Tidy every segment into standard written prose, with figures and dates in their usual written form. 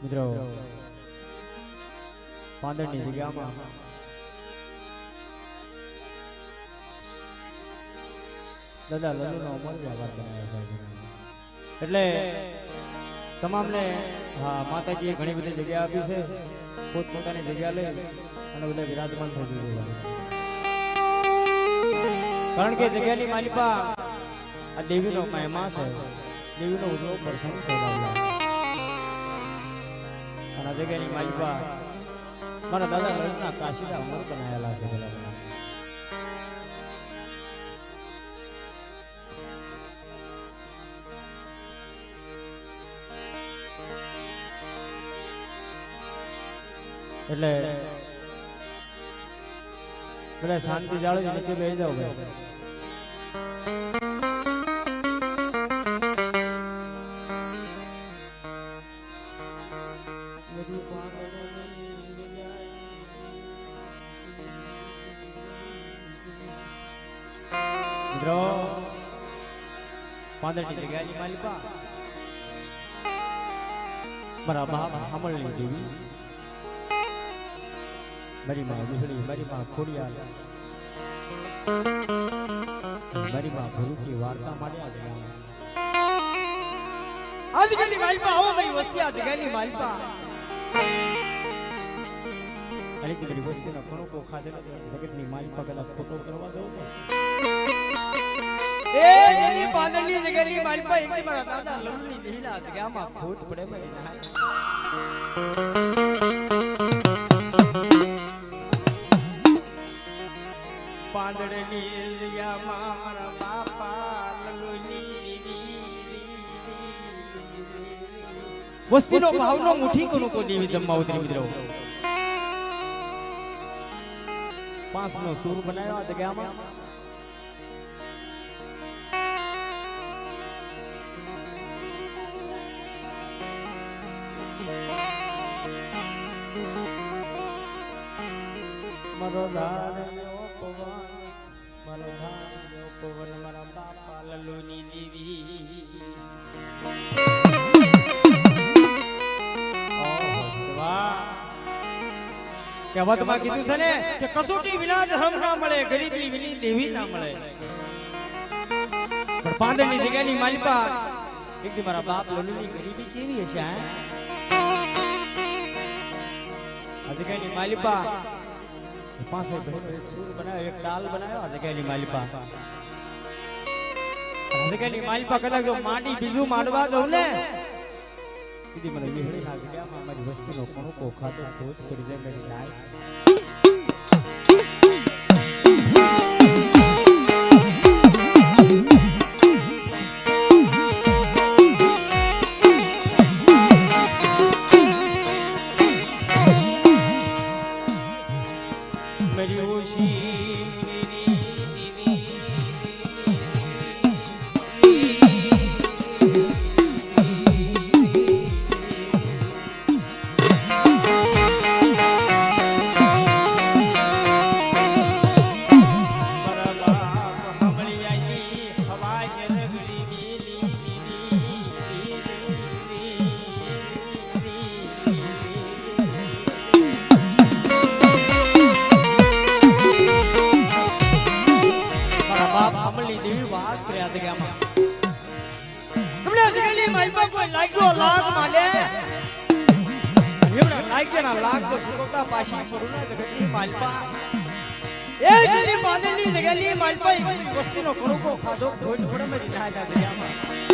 મિત્રો પાંદરની જગ્યામાં દાદા લલ્લુનો અમર વ્યવહાર બનાવ્યો છે એટલે તમામને હા માતાજીએ ઘણી બધી જગ્યા આપી છે પોતપોતાની જગ્યા લઈ અને બધા વિરાજમાન થઈ ગયું કારણ કે જગ્યાની માલિપા આ દેવીનો મહિમા છે દેવીનો ઉજળો પ્રસંગ છે અને આ જગ્યાની માલિપા મારા દાદા લગ્નના કાશીદા અમર બનાયેલા છે પેલા એટલે બધા શાંતિ જાળવી નીચે બેસી જાવ ભાઈ મિત્રો પાંદરની જગ્યાની માલિપા મારા બાપ હામળની દેવી મારી માં વિહળી મારી માં ખોડિયાર મારી માં ભરૂચી વાર્તા માંડ્યા છે આજકાલની માલિપા આવો મારી વસ્તી આ જગ્યાની માલિપા અલી તી મારી વસ્તીનો ઘણો કો ખાધેલો જગતની માલિપા કદાચ ફોટો કરવા જાવ ને એ જેની પાંદરની જગ્યાની માલિપા એકલી મારા દાદા લલ્લુની દેહીલા જગ્યામાં ભૂત પડે મે પાંદરની જગ્યામાં મારા બાપા લલ્લુની વસ્તીનો ભાવનો મુઠી કોનો કો દેવી જમવા ઉતરી મિત્રો પાંચનો સૂર બનાવ્યો આ જગ્યામાં મારો દાદા મારો ભાઈ પવન મારા બાપા લલ્લુની દેવી કહેવતમાં કીધું છે ને કે કસોટી વિના ધર્મ ના મળે ગરીબી વિની દેવી ના મળે પણ પાંદરની જગ્યાની માલિપા એકદી મારા બાપ લલ્લુની ગરીબી કેવી હશે આ જગ્યાની માલિપા પાસે સૂર બનાવ્યો એક તાલ બનાવ્યો આ જગ્યાની માલિપા આ જગ્યાની માલિપા કદાચ જો માંડી બીજું માંડવા દઉં ને કીધી મને વિહળી ના જગ્યામાં મારી વસ્તીનો કોણકો ખાતો ખોજ કરી જાય મારી નાય વસ્તીનો ઘણો ખાધો ખોટ પડે મારી નાય જગ્યામાં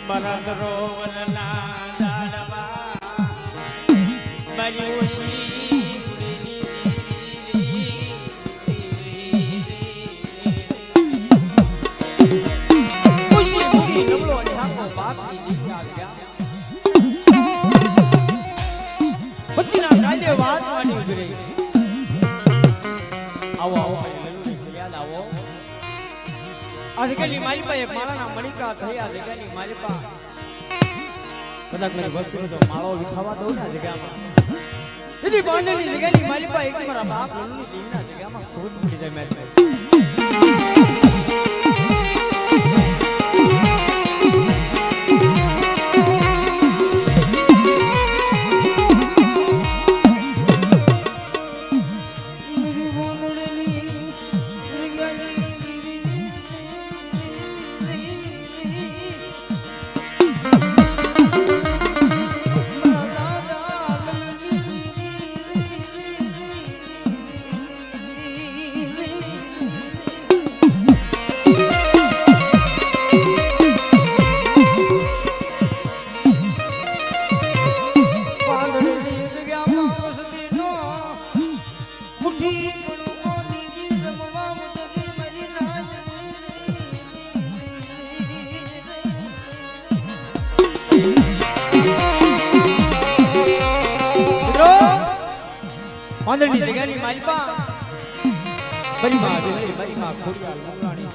મારા દરોવરના દાડવા મારી ઓશી વાત માની ઉભી રહી આવો આવો યાદ આવો આ જગ્યાની માલિપા એક માળાના મણિકા થઈ આ જગ્યાની માલિપા કદાચ મારી વસ્તુનો જો માળો વિખાવા દઉં ને જગ્યામાં દીદી બાંધણી જગ્યાની મારી પાસે એક મારા બાપ લલ્લુની જીવના જગ્યામાં ખોટ પડી જાય મારી પાંદરની જગ્યાની માલપા બરી માં આવે બરી માં ખોડિયાલ મંગલાણી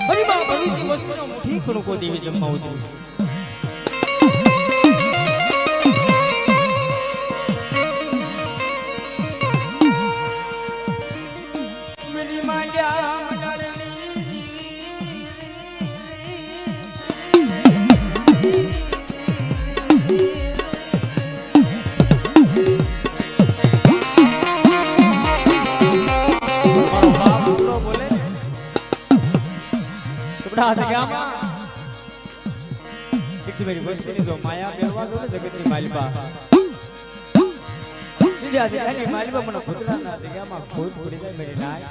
બરી માં બની વસ્તુનો મુઠી કણકો દેવી જમવા ઉતરી મેરી માંડ્યા मेरी वस्ती जो माया मेरवा जो जगत ની માલિકા સીધા છે એની માલિકા મને ભૂતલાના જગ્યામાં ખોટ પડી જાય મેરી નાય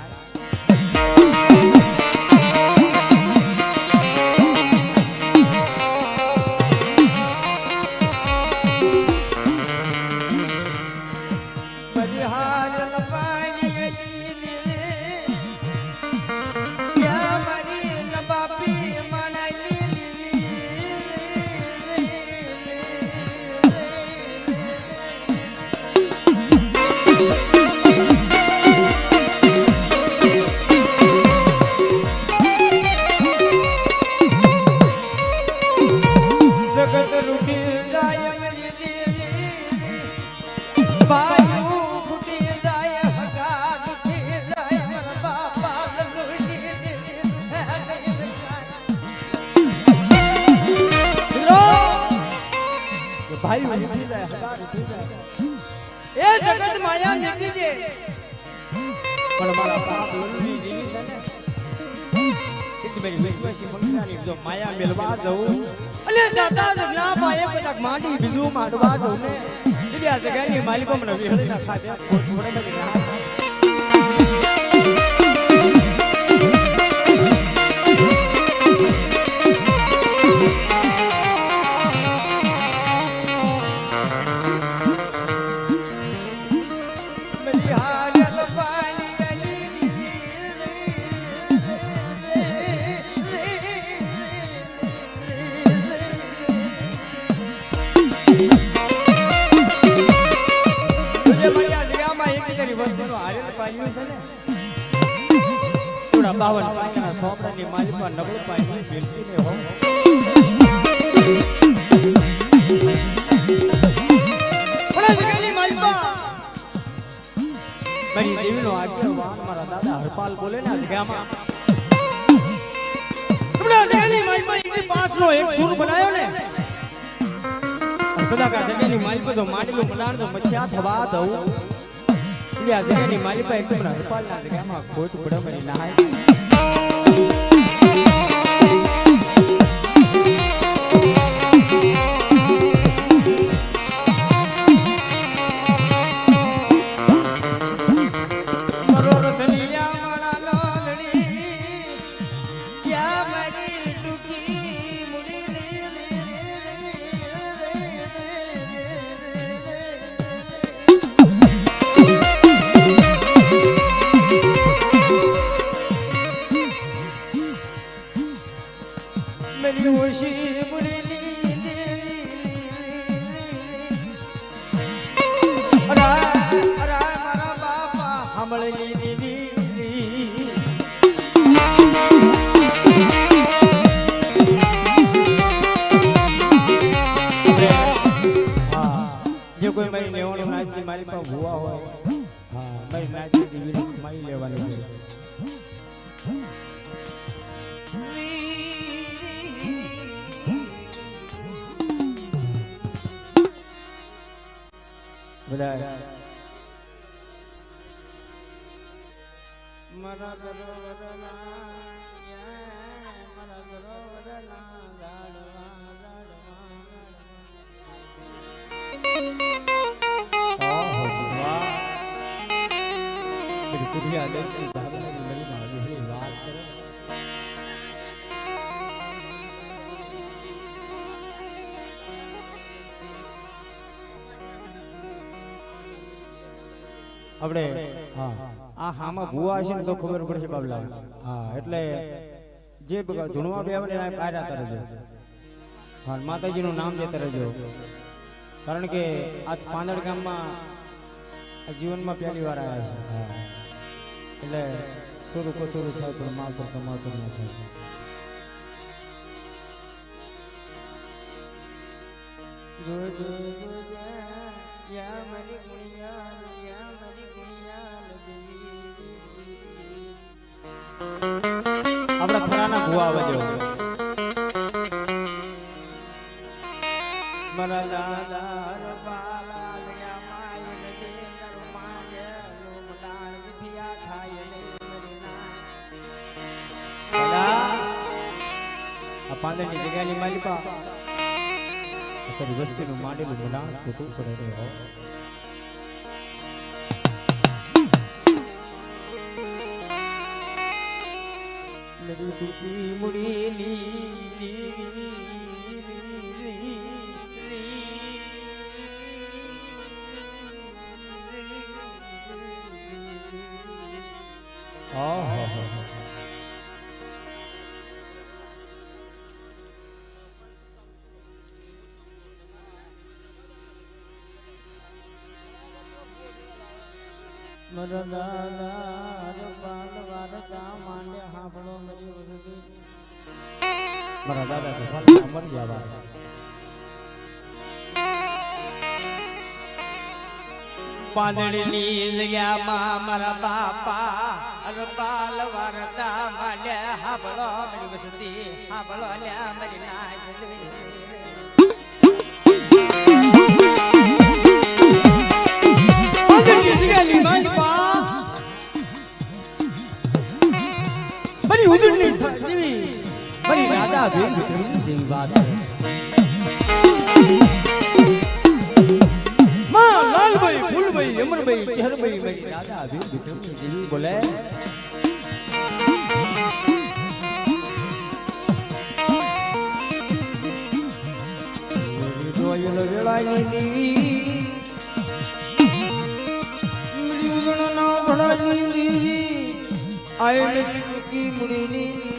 भाई उठी जाए हगार उठी जाए ए जगत माया निकली जे पण मारा बाप लल्लू जीवी છે ને કે મેરી વિશ્વાસી મંગલાની જો માયા મેલવા જાઉં અને જાતા જગલા પાએ કદાક માંડી બીજું માંડવા જાઉં ને દીદી આ જગ્યાની માલિકો મને વિહળી ના ખાધે થોડે બધી ના બાવન પાણીના સોપડાની માલિકમાં નબળું પાણી મેળવી ને હો પણ જગ્યાની માલિકમાં બની દેવીનો આગેવાન મારા દાદા હરપાલ બોલે ને જગ્યામાં તમને જગ્યાની માલિકમાં એક પાંચનો એક સૂર બનાવ્યો ને કદાચ આ જગ્યાની માલિકમાં જો માંડલો બનાણ તો મચ્યા થવા દઉં આ જગ્યાની માલિકા એકદમ હરપાલના જગ્યામાં ખોટ પડે મને નાય કોઈ મારી લેવાનું નાચની મારી પાસે ભૂવા હોય હા મારી નાચની વિનંતી મારી લેવાની છે બધા મારા દરવાજા મારા દરવાજા આપણે હા આ હામાં ભૂવા હશે ને તો ખબર પડશે બાબલા હા એટલે જે ધૂણવા બે આવે ને પાયરા કરજો હા માતાજીનું નામ લેતા રહેજો કારણ કે આજ પાંદડ ગામમાં જીવનમાં પહેલી વાર આવ્યા છે હા એટલે થોડું કસોરું થાય પણ માવતર કમાવતર ના થાય જો જો યા મારી ગુણિયા યા મારી ગુણિયા આપણા થરાના ભૂવા આવજો મારા દાદા રબાલા ગયા માય નદે દરમાગે લોમડાણ વિધિયા થાય ને મરીના દાદા આ પાંદડની જગ્યાની માલિકા અત્યારે વસ્તીનું માંડેલું મડાણ ખોટું પડે હો લડી ટૂટી મુડીની મારા દાદા તો મરી ગયા પાંદડીની જગ્યામાં મારા બાપા રબાલ વારતા માને હાબળો મરી વસતી હાબળો લ્યા મરી નાય પાંદડીની જગ્યાની માલિપા બની હુજુરની દેવી બની રાજા ભીમ વિક્રમની દેવી વાત લાલભાઈ ફૂલભાઈ અમરભાઈ ચહેરભાઈ ભાઈ રાજા ભીમ વિક્રમની દેવી બોલે મેરી રોયલ વેળાની દેવી મેરી ગણના ભળાની દેવી આય મેરી કી મુડીની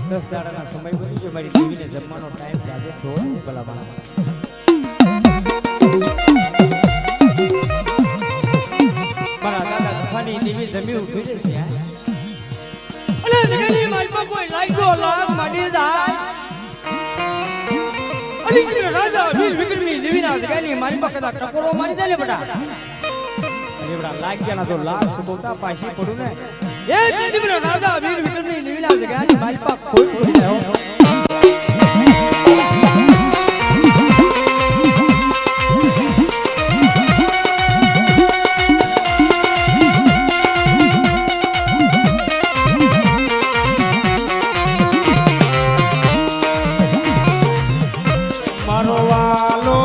દસ દાડાના સમય બની ગયો મારી દેવીને જમવાનો ટાઈમ જાજે થોડો ભલા મારા દાદા તફાની દેવી જમી ઉઠી છે અને જગની માલમાં કોઈ લાગ્યો લાગ માડી જાય અલી રાજા વીર વિક્રમની દેવીના જગની માલમાં કદા ટકોરો મારી જાય ને બડા અરે બડા લાગ ગયા ના તો લાગ સુબોતા પાછી પડું ને એ દીદીનો રાજા વીર વિક્રમની દેવીના જગ્યાની માલપા ખોઈ પડી જાય મારો વાલો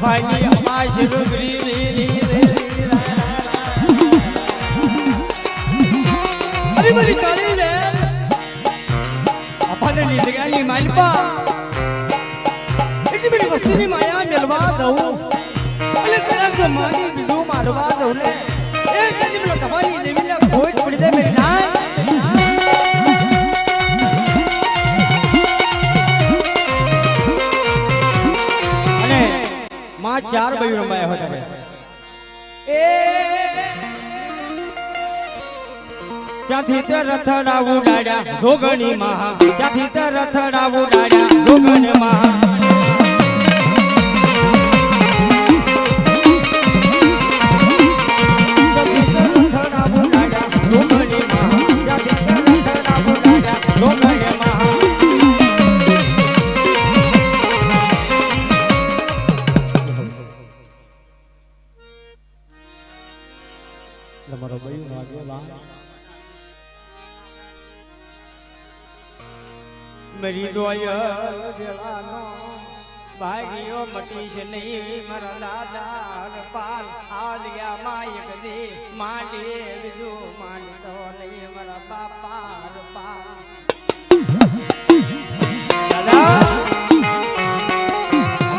ભાઈ અમાય છે રૂગરી અરે બલી કાળી લે આપણને જગ્યાની માલપા અલી મેરી વસ્તીની માયા મેલવા જાઉં અલે કદાચ જો મારી બીજું મારવા જાઉં ને એ કદી પેલો તમારી દેવીને ભોટ પડી દે મેરી નાય અને માં ચાર બયું રમાયા હતા એ ત્યાંથી તે રથડા ઉડાડ્યા જોગણી મહા ત્યાંથી તે રથડા ઉડાડ્યા જોગણી મહા તમારો બયું વાગ્યો मेरी दोयल दिलानो भागियो मटी से नहीं मरा दादा पाल आज गया माय कदी माटी बिजू माटी तो नहीं मरा बापा पा दादा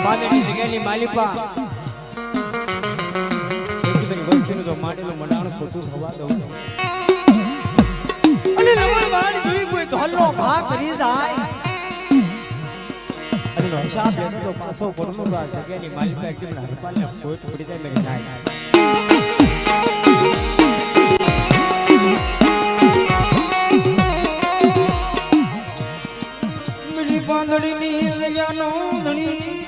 बादनी जगेली मालिपा एक मेरी वस्तु जो माटेलो मंडाण खोटू खवा दो અને રમણ બાણ જોઈ કોઈ ધોલનો ભાગ કરી જાય અને નો હિસાબ લેતો તો પાછો પરનો આ જગ્યાની માલિકા એકદમ હરપાલને ખોટ પડી જાય મેરી જાય મેરી પાંદડીની લગાનો ધણી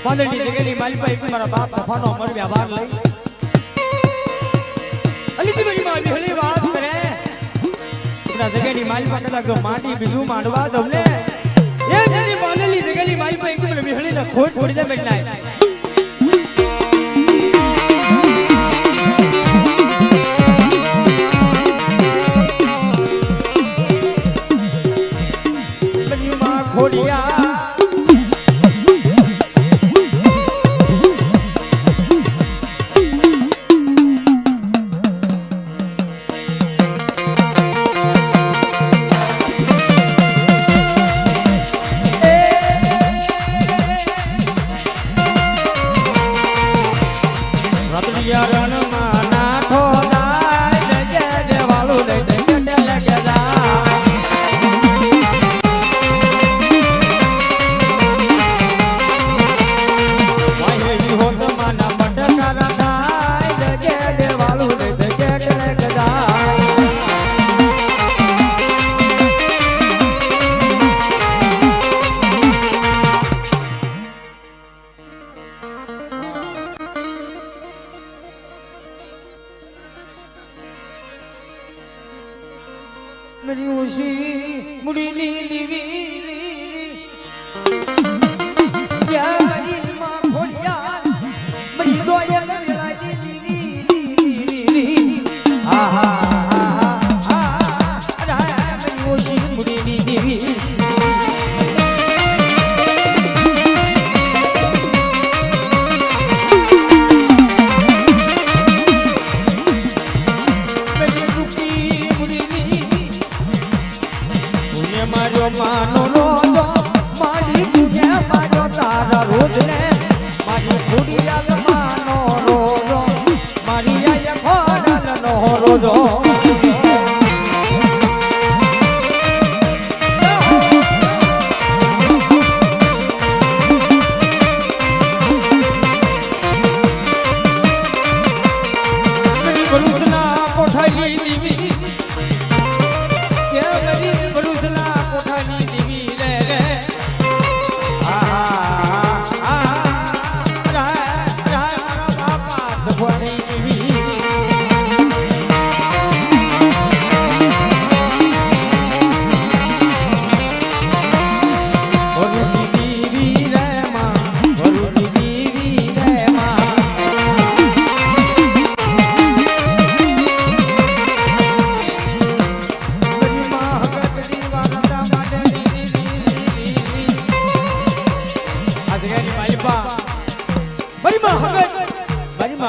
પાંદડી જગેલી માલિકા એક મારા બાપ તફાનો અમર વ્યવહાર લઈ અલી તી મારી માં વિહળી વાત કરે આપણા જગેલી માલિકા કદાચ જો માટી બીજું માંડવા દવલે એ જેની પાંદડી જગેલી માલિકા એક મને વિહળી ને ખોટ પડી દે બેટનાય બન્યુમાં ખોડિયા रण माना थोड़ा जगे देवालू दे दे गडे लगे जा वाही हो तो माना मटका रखा जगे देवालू दे दे गडे लगे जा मेरी उसी मुड़ी नीली क्या मेरी माँ खोलिया मेरी दोया मेरा नीली आहा मेरी उसी मुड़ी नीली मानो रो माली तुझे मानो तारा रो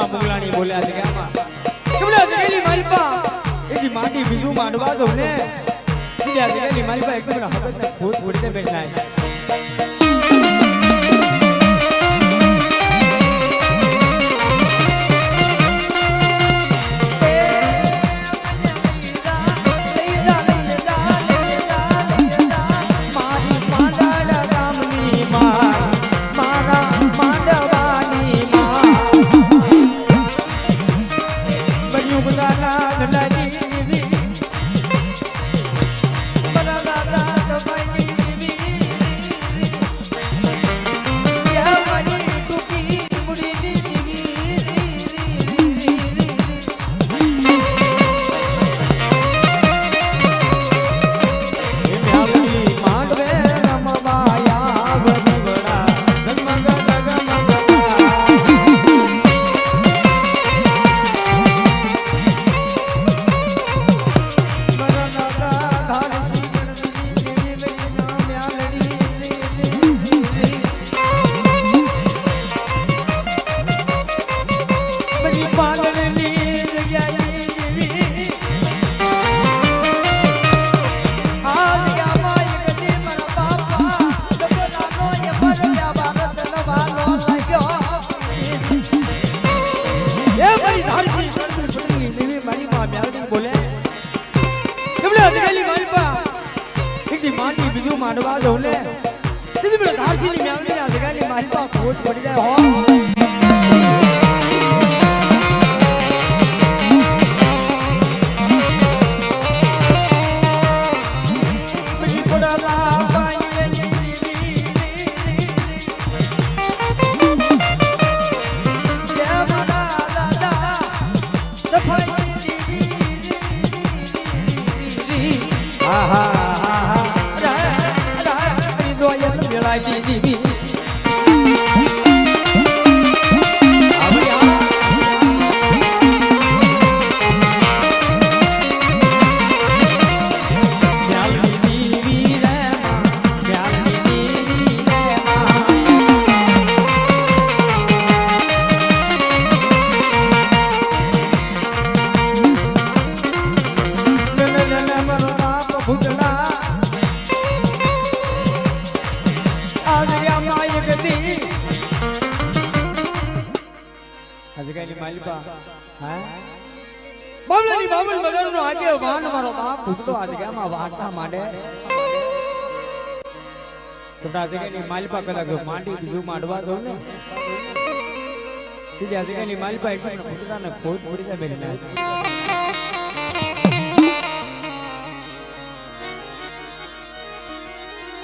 માં મુગલાણી બોલ્યા છે કે આમાં કેમલા જગેલી માલપા એની માટી બીજું માંડવા દો ને બીજા જગેલી માલપા એકદમ હકત ને ખોટ પડતે બેઠા બીજું માંડવા દો ને દીદી પેલા ધારસીની મ્યાવડી ના જગાની માલપા ખોટ પડી જાય હો બાબલાની બાબલ બજારનો આજે વાન મારો બાપ ભૂતડો આ જગ્યામાં વાર્તા માંડે તો આ જગ્યાની માલપા કદાચ જો માંડી બીજું માંડવા દો ને આ જગ્યાની માલપા એકદમ ભૂતડાને ખોટ પડી જાય બેન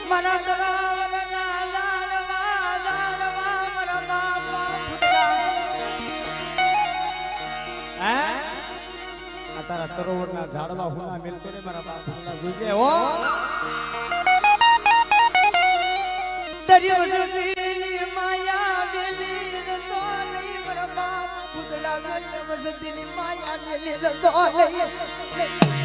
મના તરાવના લાડવા લાડવા મારા બાપા ભૂતડા તારા તરોવરના ઝાડવા હુના મિલતો ને મારા બાપુના જોજે હો દરિયો વસતીની માયા બેલી જતો નહીં મારા બાપ ભૂતડા દરિયો વસતીની માયા બેલી જતો નહીં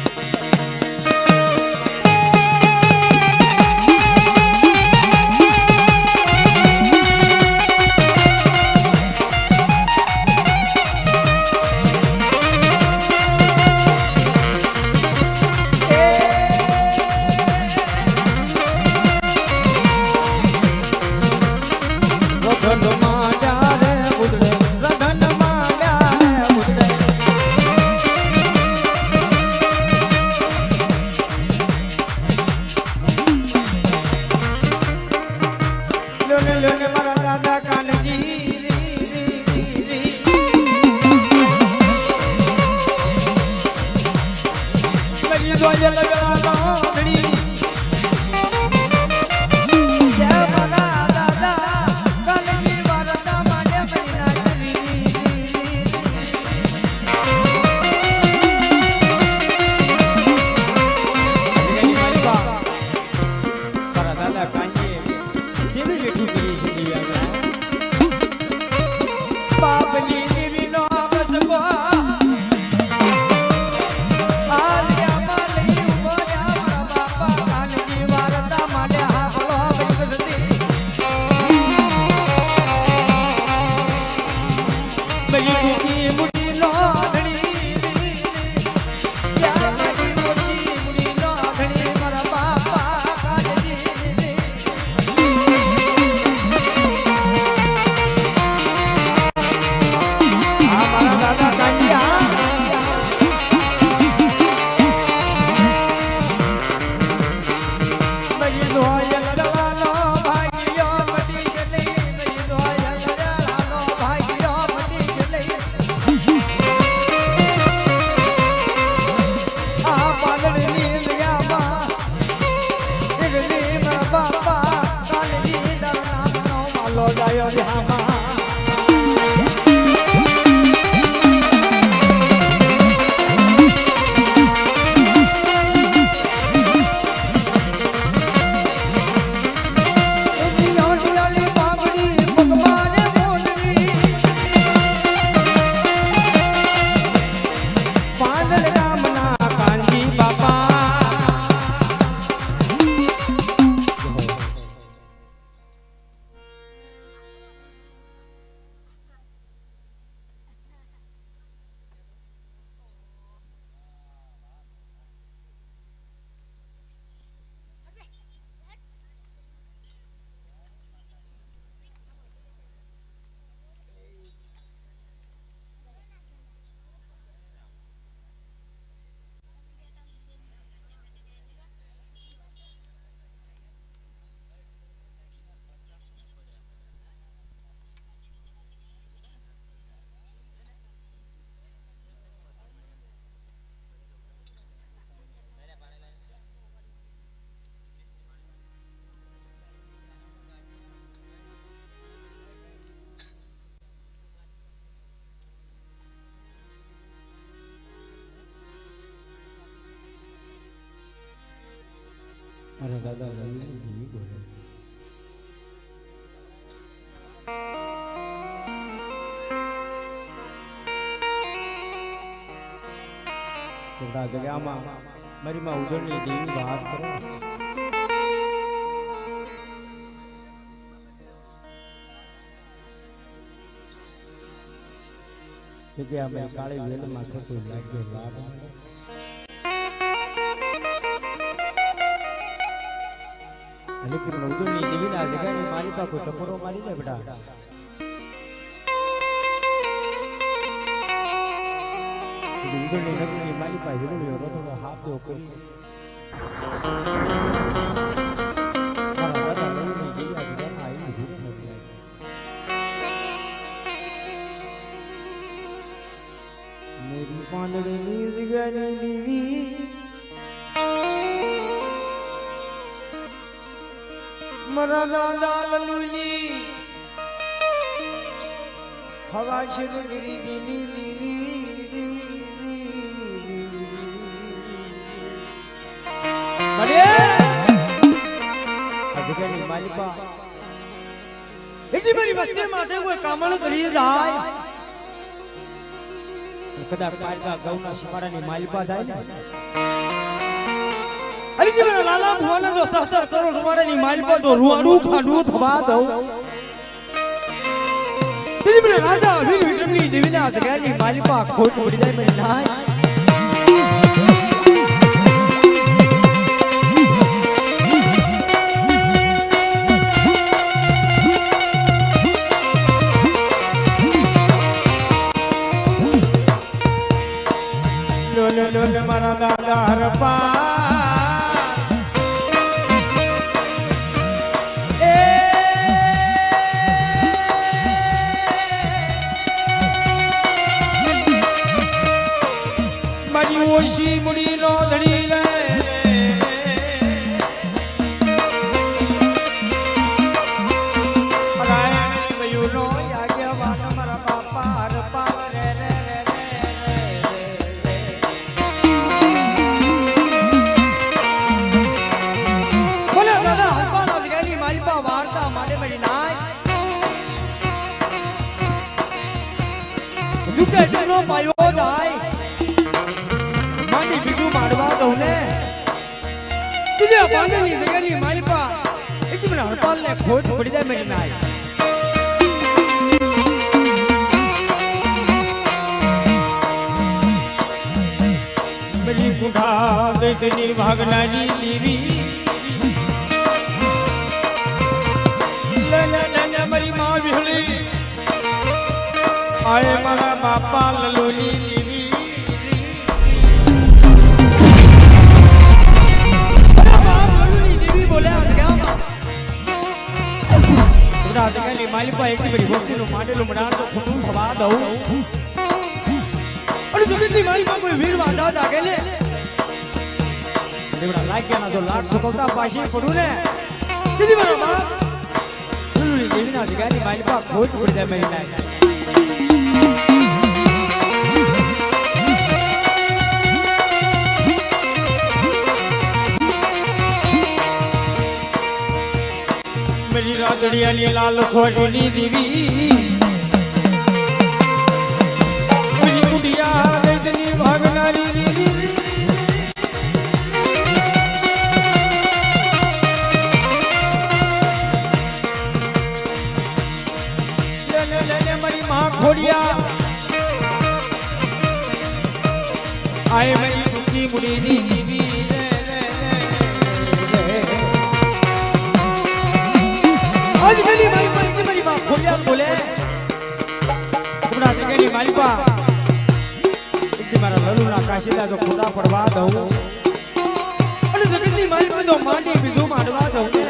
આ જગ્યામાં મારી માં ઉજળની દેવી વાત કરો જગ્યા મેં કાળી વેલ માથે કોઈ લાગ્યો લાગ લેકિન ઉજળની દેવી ના જગ્યાની મારી પાસે કોઈ ટપોરો મારી જાય બેટા ઉજળની નગરીની મારી પાસે હિરોળીઓ રથડો હાથો કરી મારા દાદા લઈને ગયા જગ્યામાં આવીને ભૂખ નથી લાગી મેરી પાંદડીની જગ્યાની દેવી મારા દાદા લલુની હવા શિરગીરી દેવી જગ્યાની માલિકા એટલી બધી વસ્તી માથે કોઈ કામણ કરી જાય કદાચ પારકા ગૌના શિમાડાની માલિકા જાય ને અલી મને લાલા ભુવાને જો 17 કરોડ રૂપિયાની માલિકા તો રૂવાડું ખાડું થવા દઉં તેથી મને રાજા વીર વિક્રમની દેવીના જગ્યાની માલિકા ખોટ પડી જાય મને નાય લોલ મારા દાદા હરપા મારી ઓછી મુડી નો ધણી લે રાય મેરી મયુર નો યાગ્યા વાન મારા બાપા હરપા રે રે પાયો જાય માની બીજું મારવા દઉં ને તુજે પાંદની જગ્યાની માલપા એકદમ હરપાલ ને ખોટ પડી જાય મેરી નાય મેરી ગુંઠા દૈતની ભાગનાની દેવી લે મારી માં વિહળી આય મારા બાપા લલુની દેવી બોલ્યા ગામમાં બડા જગ્યાની માલિકા એકલી બધી વસ્તીનું માંડેલું મડાણ તો ખોટું થવા દઉં અને જગતની માલિકા કોઈ વીર વાંધા જાગે ને દેવડા લાગ્યાના જો લાખ સુકવતા પાછી પડું ને દીદી મારા બાપ લલુની દેવીના જગ્યાની માલિકા ખોટ પડી જાય મેરી નાય मेरी राजड़ियाली लाल सोजनी देवी मेरी गुड़िया इतनी भागनारी ले मेरी माँ खोड़िया आए मेरी उनकी मुड़ी देवी आज मेरी मालिका इतनी मेरी बात खोलिया बोले तुमरा जगह ની માલિકા इतनी મારા લલુના કાશીદા જો ખોટા પડવા દઉં અને જગતની માલિકા તો માંડી બીજું માંડવા દઉં ને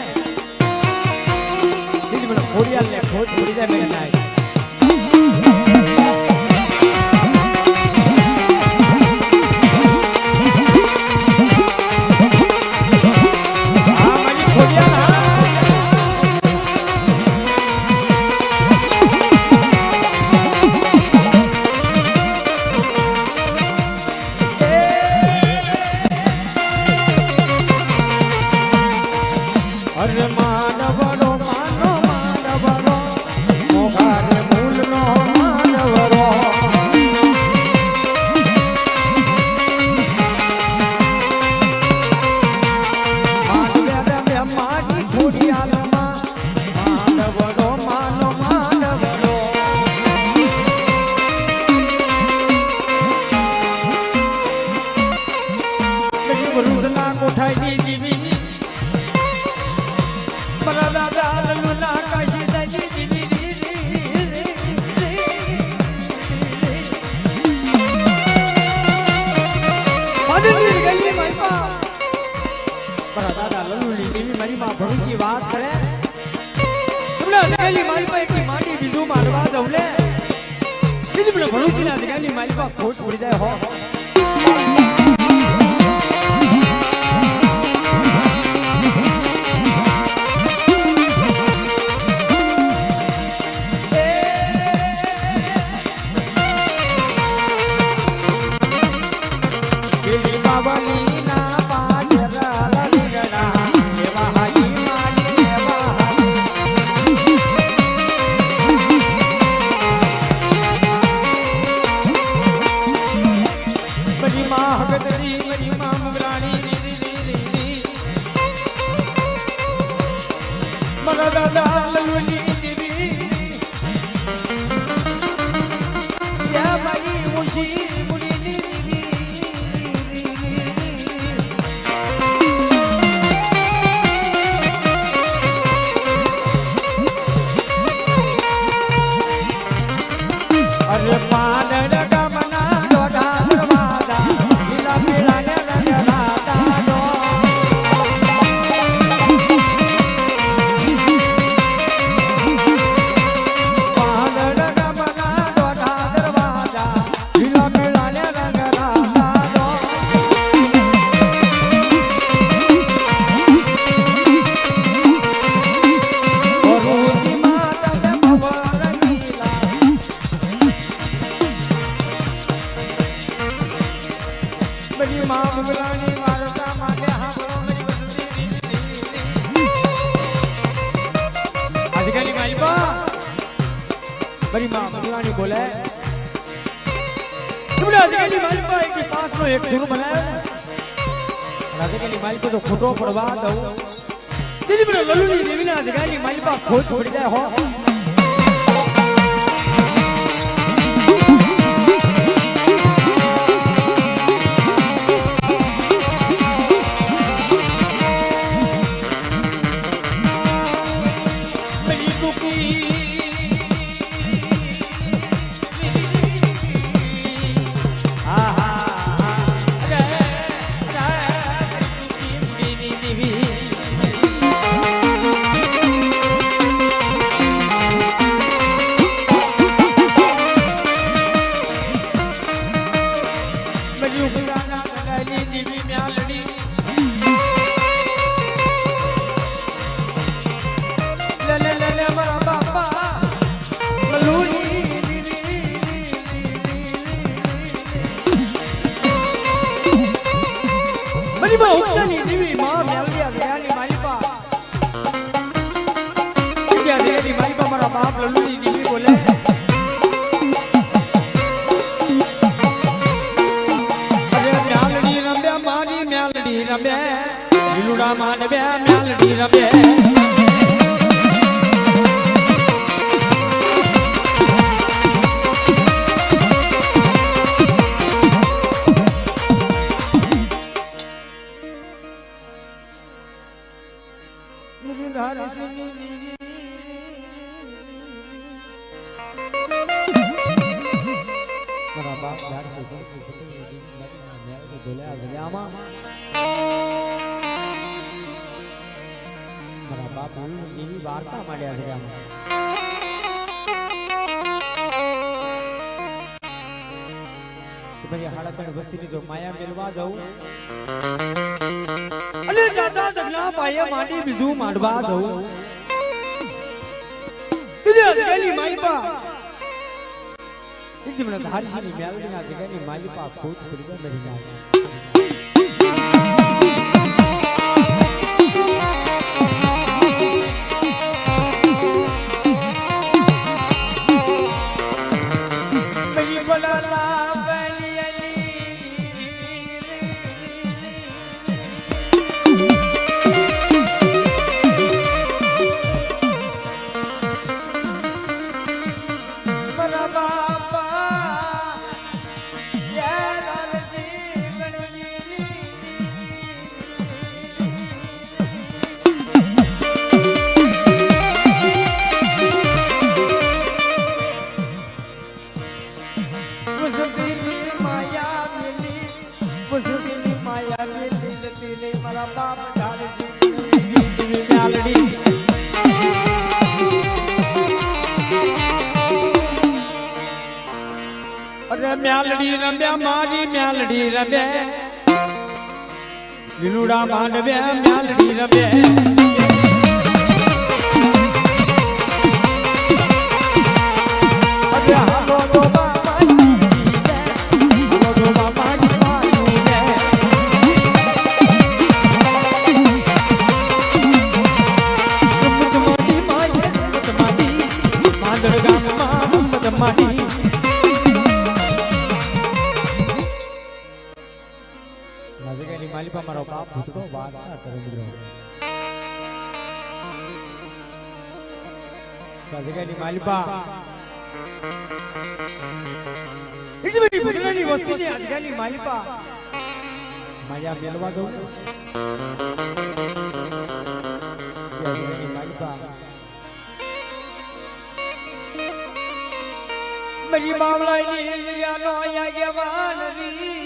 દીદી મને ખોડિયાલ ને ખોટ પડી જાય મેં નાય અરે માનવડો માનો માનવડો મોઘા મારી માં ભરુચી વાત કરે તમને અજગાની મારી પાસે એકલી માંડી બીજું મારવા જવું લે બીજી મને ભરુચી ના અજગાની મારી પાસે ખોટ પડી જાય હો बड़ी मां दीवानी बोले तुमने अजगली मालिपा एक के पास नो एक सुर बनाया ना अजगली मालिपा तो खोटो पड़वा दो दीदी बने लल्लू देवी ना अजगली मालिपा खोट पड़ जाए हो वार्ता वस्ती जो माया मिलवा जाऊ अने जाता जगना पाया माटी बिजू मांडवा जाऊ तुझे अजगली माईपा इतनी मन धारी सी मेलडी ना अजगली माईपा खोट पड़ी जा मेरी ना અરે મ્યાલડી રમ્યા મારી મ્યાલડી રમે લીલુડા માંડવે મ્યાલડી રમે અરે હાલો તો બાબા હાલો તો બાબા માલિપા મારો બાપ ભૂતડો વાત ના કરે મિત્રો જગ્યાની માલિપા એટલી બધી ભૂતડાની વસ્તુ છે આ જગ્યાની માલિપા માયા મેલવા જવું ને આ જગ્યાની માલિપા મારી મામલાની જગ્યાનો અહીંયા ગેવાન રી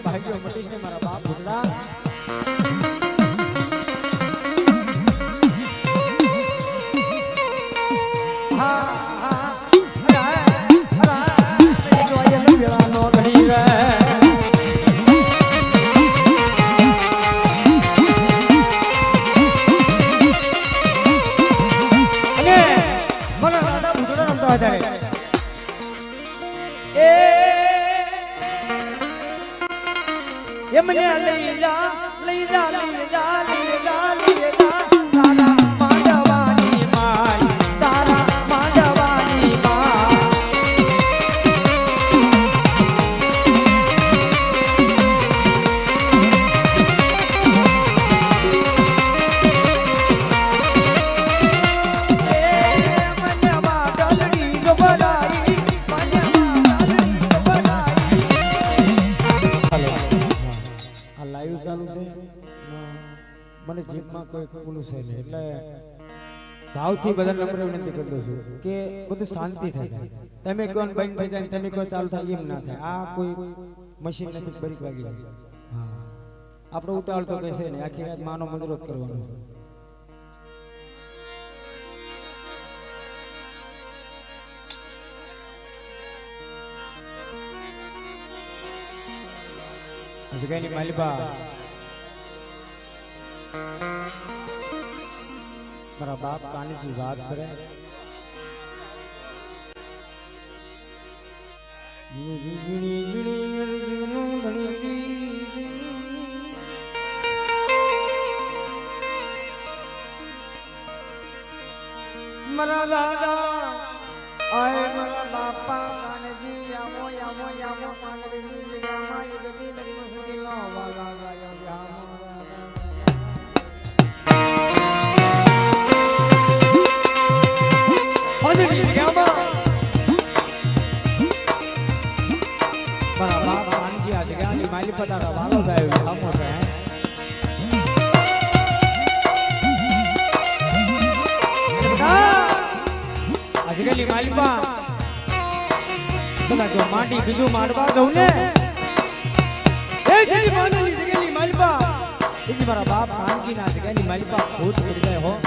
ભાગ્યો મટીશ ને મારા બાપ ભૂતડા એમને લઈ જા લઈ જા લઈ જા લઈ જા લઈ જા તારા માંડવાની માય તારા માંડવાની માય એ મનવા ડલડી ગબડાઈ મનવા ડલડી ગબડાઈ લાઈવ ચાલુ છે મને જીતમાં કોઈ ખુલ્લું છે નહીં એટલે ભાવથી બધા નમ્ર વિનંતી કરી દઉં છું કે બધું શાંતિ થાય તમે કોણ બંધ થઈ જાય તમે કોઈ ચાલુ થાય એમ ના થાય આ કોઈ મશીન નથી બરીક વાગી જાય હા આપણો ઉતાવળ તો કહેશે ને આખી રાત માનો મજૂરો જ કરવાનો છે જગ્યાની માલિપા મારા બાપ કાનીથી વાત કરે મારા દાદા આય મારા બાપા કાનજી આમો આમો આમો કાનજી જગ્યામાં યદિ લગ્ન સુધી નો વાલા ગાયો યામો હંદની જગ્યામાં મારા બાપ કાનજી આ જગ્યાની માલી પતારા વાલો ગાયો યામો છે આજકાલની માલિપા તમે જો માંડી બીજું માંડવા દઉં ને એ જેની માંડલી જગ્યાની માલિપા એજી મારા બાપ કાનજી ના જગ્યાની માલિપા ભૂત પડી જાય હો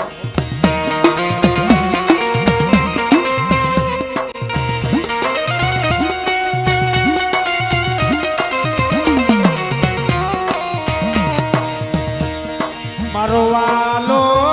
મારો વાલો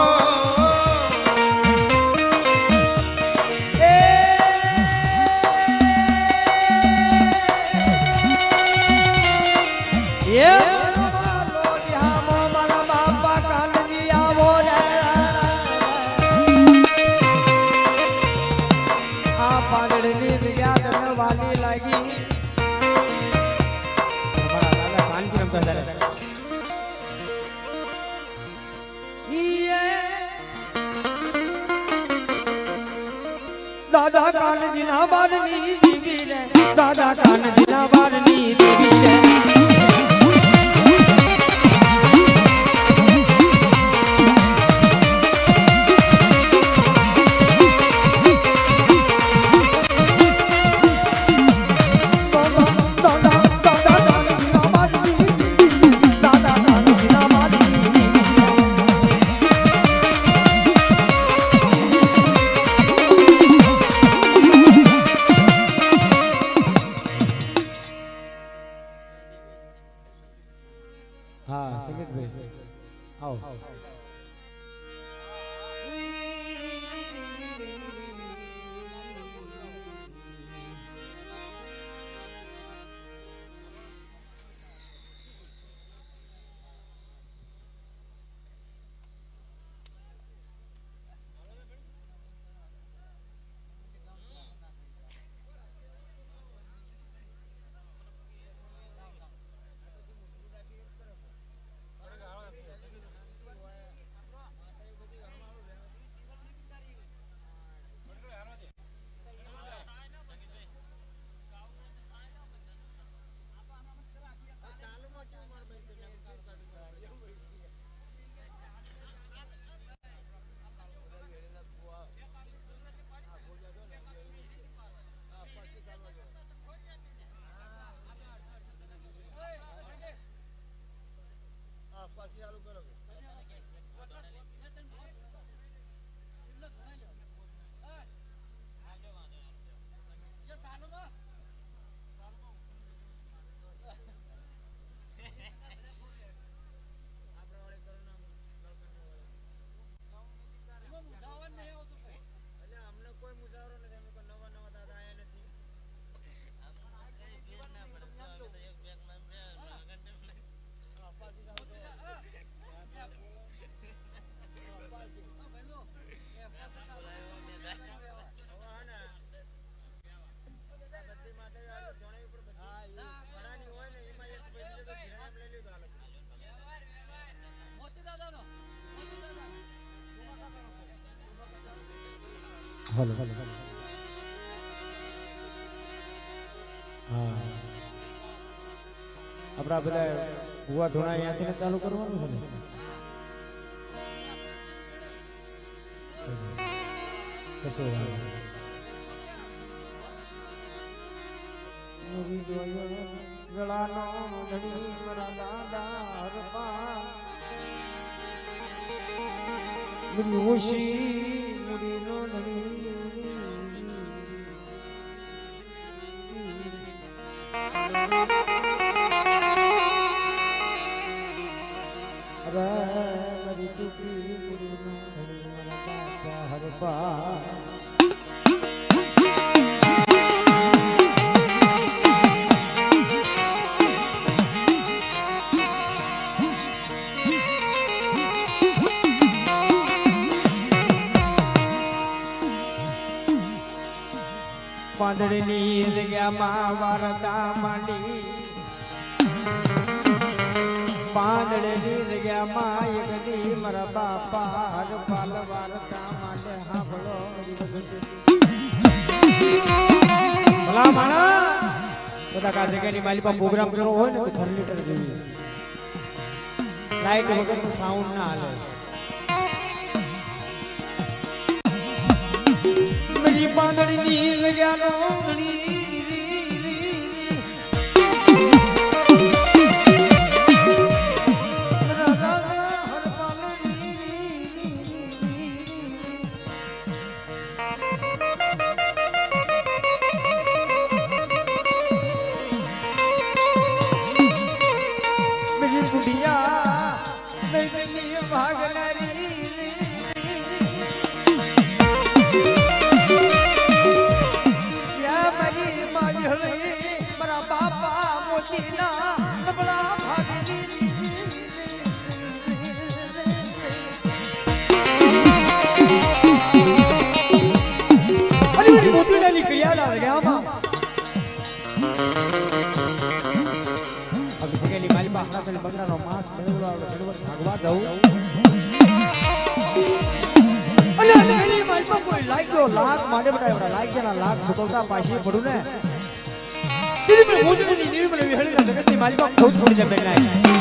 દાદા કાનજીના બારની દેવી રે દાદા કાનજીના બારની દેવી રે हाँ संगीत भाई आओ हेलो हाँ अपना બધા ગુવા ધોણા અહીંયાથી ચાલુ કરવાનું છે ને કશો નવી દોયો વેળાનો ધણી મારા દાદા હરપા મુરી ઓશી મુરી નો ધણી મારી ટૂંકી ગુરુનો ધણી મારા દાદા હરપા પાંદડની જગ્યામાં વારતા માંડી પાંદડની જગ્યામાં એક દી મારા બાપા હરપાલ વારતા માટે સાંભળો ભલા માણા બધા કા જગ્યાની માલિકા પ્રોગ્રામ કરવો હોય ને તો જનરેટર જોઈએ લાઈટ વગરનું સાઉન્ડ ના હાલે મારી પાંદડની જગ્યાનો ભાગવા જાઉં અને એની માલમાં કોઈ લાગ્યો લાખ માંડે બટા એવડા લાગ્યાના લાખ સુકવતા પાછી પડું ને દીદી મને મોજની દેવી મને વિહળીના જગતની માલમાં ખોટ પડી જાય બેનાય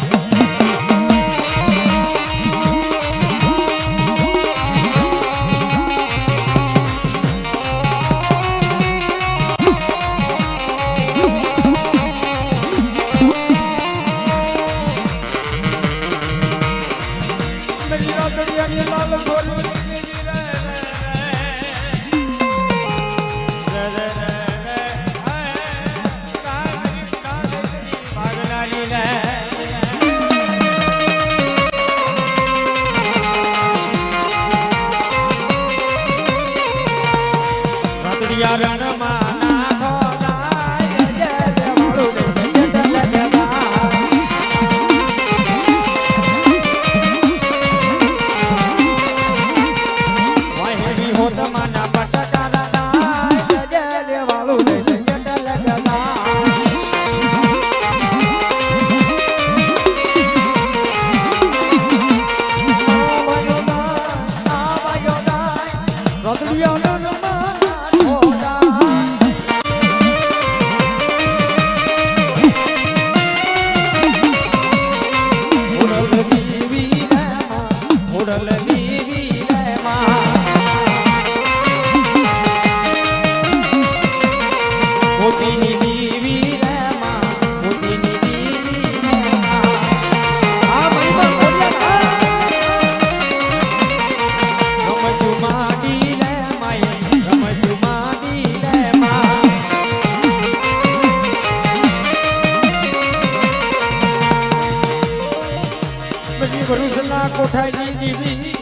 કોઠાની દીવી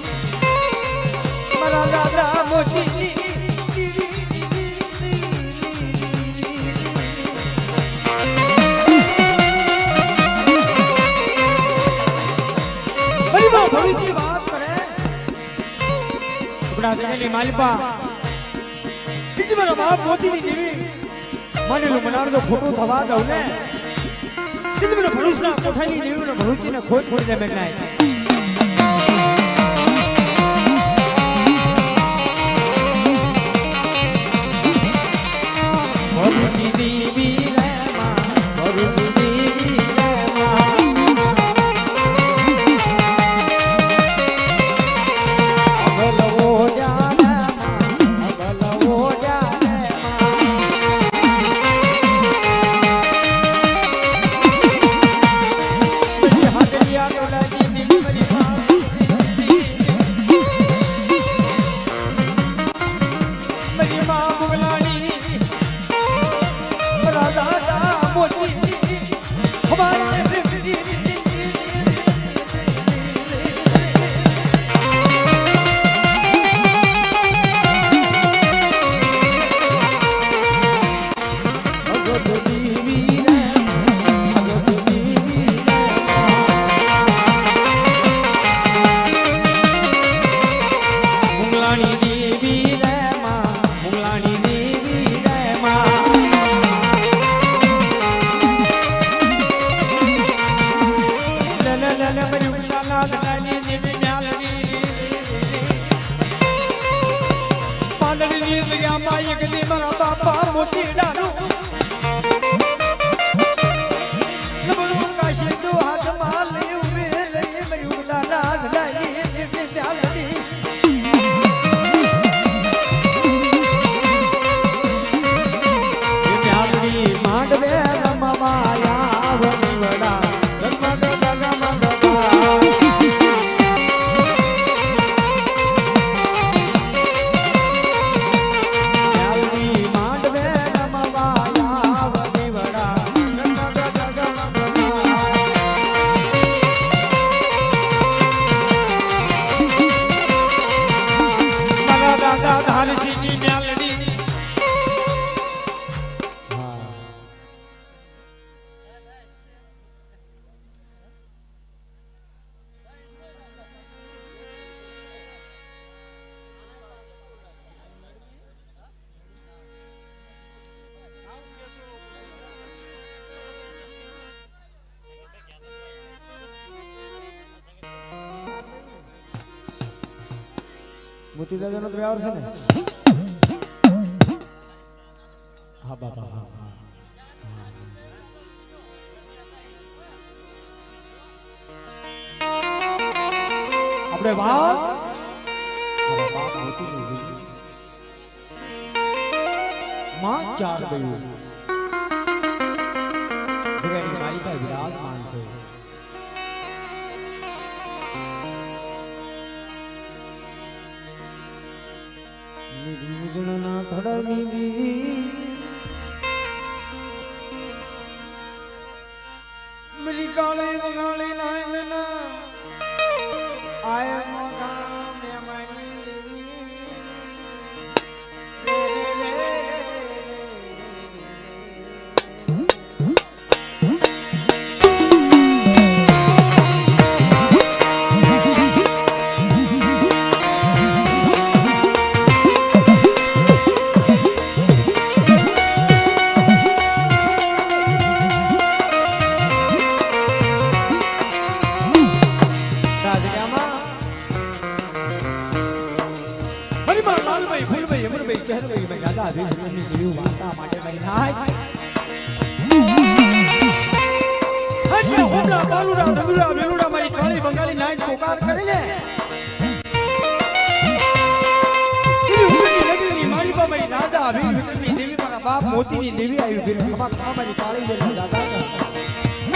મારા દાદા મોતી ભવિષ્ય વાત કરે આપણા જગતની માલિપા દીદી મારા બાપ મોતીની દેવી માનેલું મનાડો ખોટું થવા દઉં ને દીદી મને ભરૂચના કોઠાની દેવી ભરૂચીને ખોટ પડી જાય બેનાય મોતી દાદાનો તો વ્યવહાર છે ને? હા બાપા હા હા. આપણે વાત બાપ મોતી ની માં ચાર ગયું જગ્યાની મારી પાસે વિરાજમાન છે. નિર્જણના થડાની દેવી મેરી કાળી વગાળી નાયના આય મોગા મે માની મોતીની દેવી આવી ફિર ખમા ખમા મારી કાળી બેન દાદા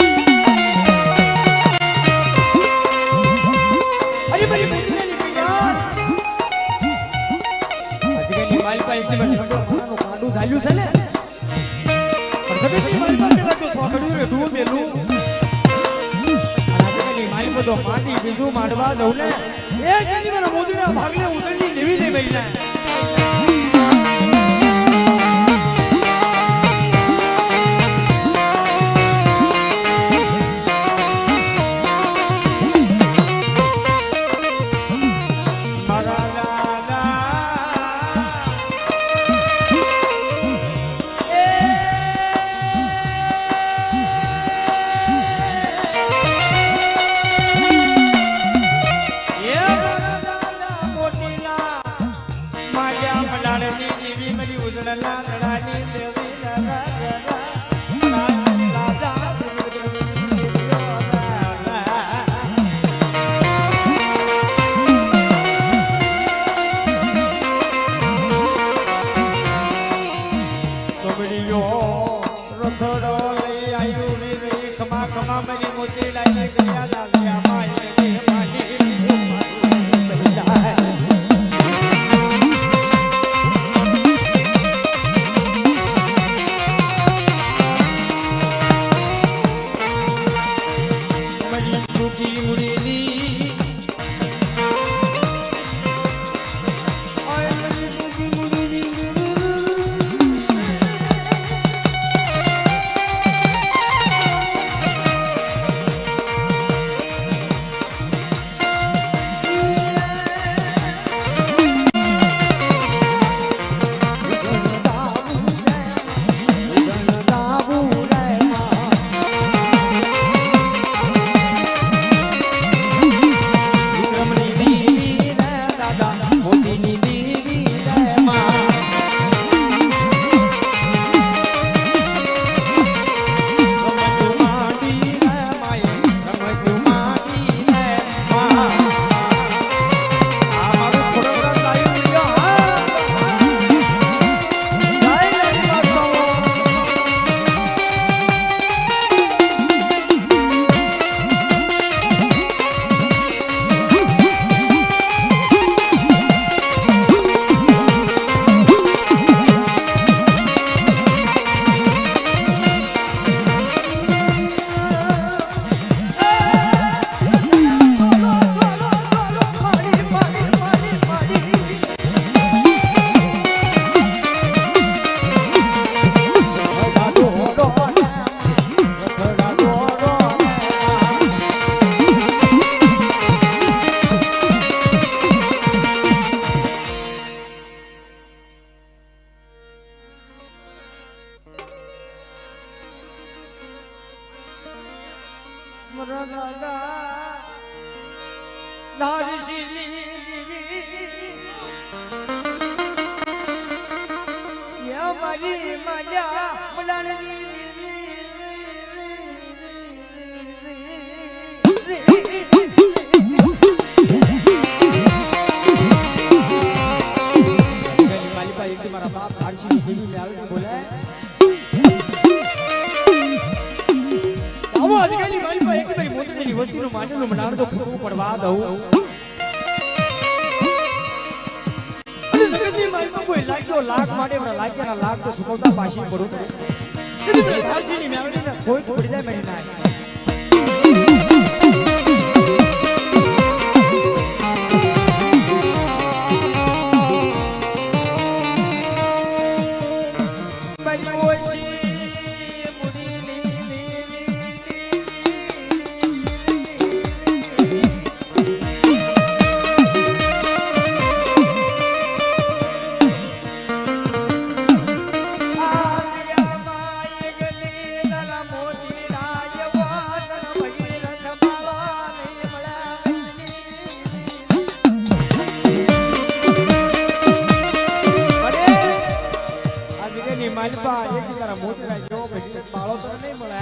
અરે મારી મોતીની પિયાર અજગરની માલિકા એકલી મને માનો કાડું ચાલ્યું છે ને અજગરની માલિકા પેલા તો સ્વાગડ્યું રે તું બેલું અજગરની માલિકા તો માટી બીજું માંડવા દઉં ને એ જેની મને મોતીના ભાગને ઉતરની દેવી ને મેરી ને મારી માયા મલાણની મારા બાપ આરસી દેવી મેલડી બોલે આવો આજકાલની મારી પાસે એક મારી મોતડીની વસ્તીનું માંડેલું મનાણ તો ખોટું પડવા દઉં અને જગતની મારી પાસે કોઈ લાગ્યો લાખ માટે મને લાગ્યાના લાખ તો સુકવતા પાછી પડું તેથી મને આરસીની મેલડીને કોઈ પડી જાય મારી નાય માલપા એક તારા મોટરા જો પછી બાળો તો નહીં મળે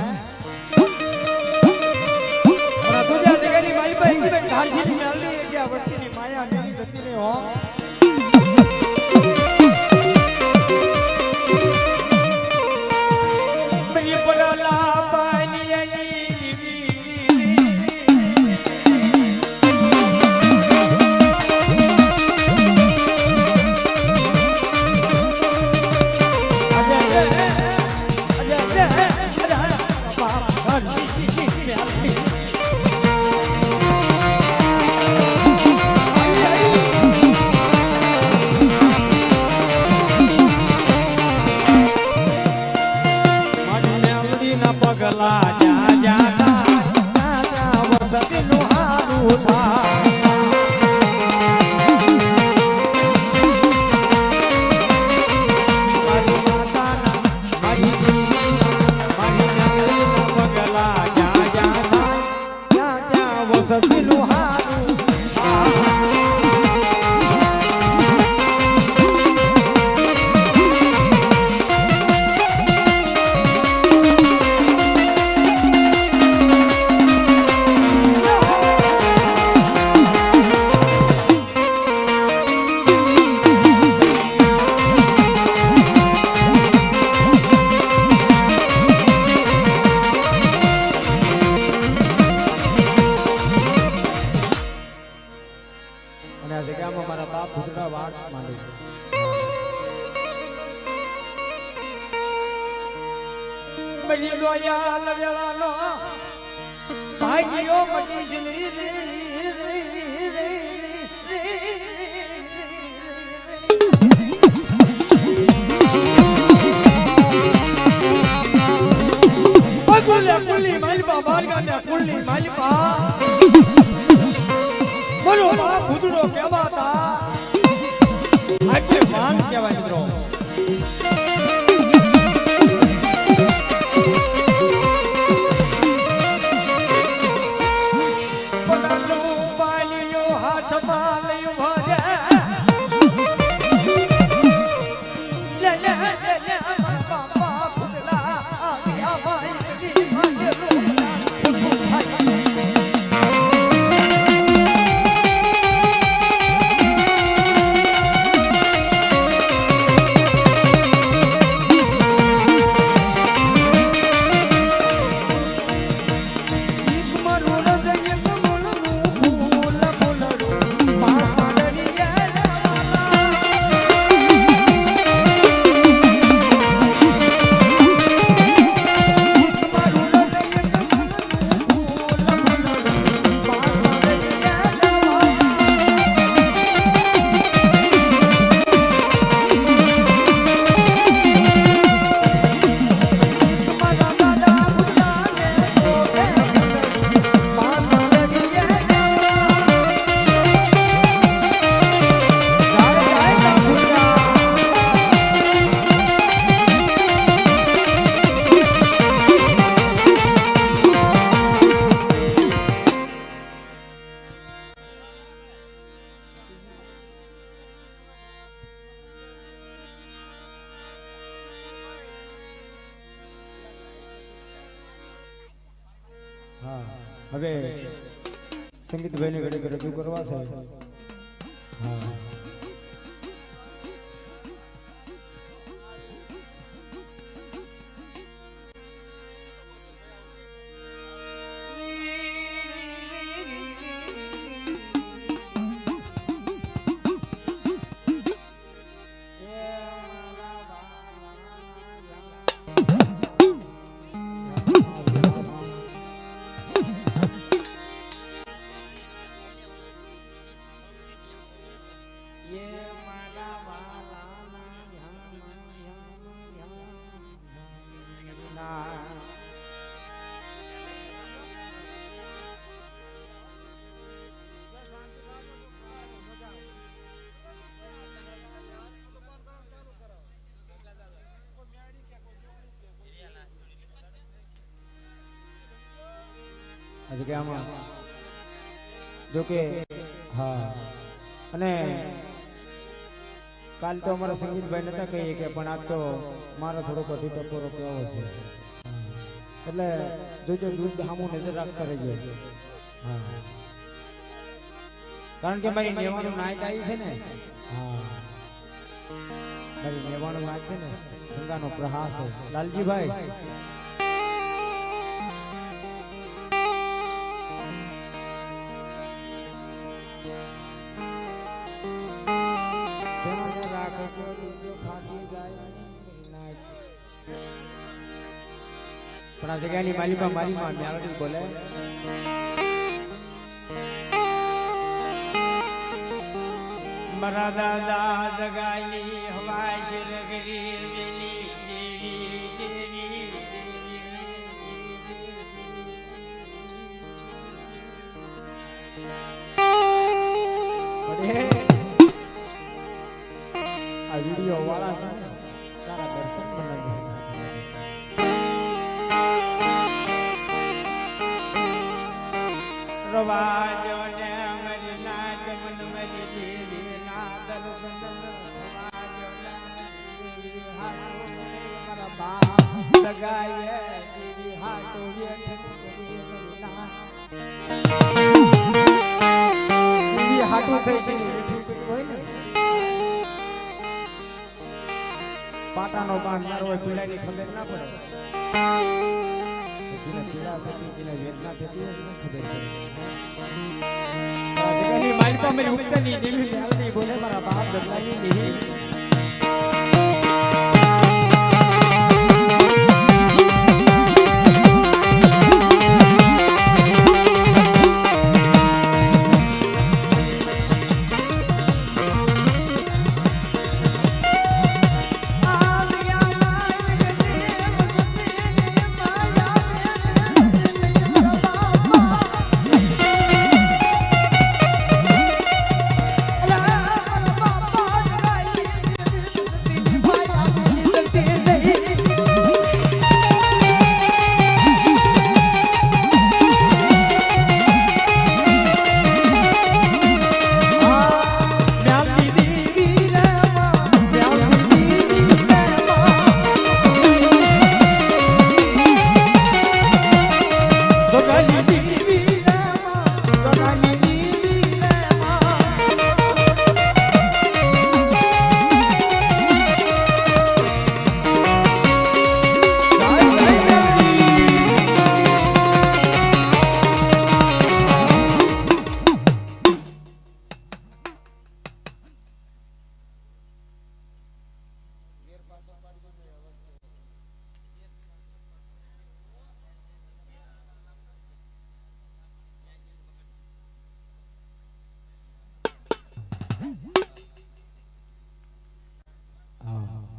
પણ તુજા જગ્યાની માલપા એક બે ધારસીની મેલડી એક આ વસ્તીની માયા મેલી જતી ને હો મેરી પડલા પાણીની પગલા જા જાતા જા વસતી નું હારું થા મારી માતાના મારી દીવીના મારી નગરીના પગલા જા જાતા જા વસતી નું હારું થા મારા બાપ ભૂતડા વાળ માંડે બની દોયા લવેલાનો ભાગ્યો મટી જલી પગુલે કુલી માલપા બારગાને કુલી માલપા બોલો બાપ ભૂતડો કહેવાતા આખે માન કહેવાય મિત્રો પડાલું પાલ્યો હાથમાં લઈ ભરે લે લે લે અમારા બાપા ભૂતડા આ ભાઈ દી માંગેલું હા હવે સંગીતભાઈને ઘડીક રજૂ કરવા છે. હા આજે કે આમાં જો કે હા અને કાલ તો અમારા સંગીતભાઈ નતા કહીએ કે પણ આજ તો મારો થોડો કઢી ટકોરો કેવો છે એટલે જોજો દૂધ સામું નજર રાખતા રહેજો. હા કારણ કે મારી નેવાનું નાચ આવી છે ને. હા મારી નેવાનું નાચ છે ને ગંગાનો પ્રહાસ છે લાલજીભાઈ. પણ આ જગ્યાની માલિકા મારી માં મ્યાલડી બોલે મારા દાદા જગાની હવાય છે રગરી દેની આ વિડિયો વાળા છે તારા દર્શન બનાવી રવાજો ને મરી નાચ મન મરી જીવી ના દર્શન રવાજો ને મરી હાટો મારા બાપ જગાય જીવી હાટો વેઠ કરી મરી ના જીવી હાટો થઈ ગઈ વેઠી કરી હોય ને પાટાનો બાંધનાર હોય પીડાની ખબર ના પડે. જેને પીડા થતી જેને વેદના થતી હોય એને ખબર પડે. જગાની માલિકા મેરી ઉક્તની દેવી મ્યાલડી બોલે મારા બાપ જગલાની દેવી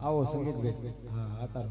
આવો સંગીત હા આતા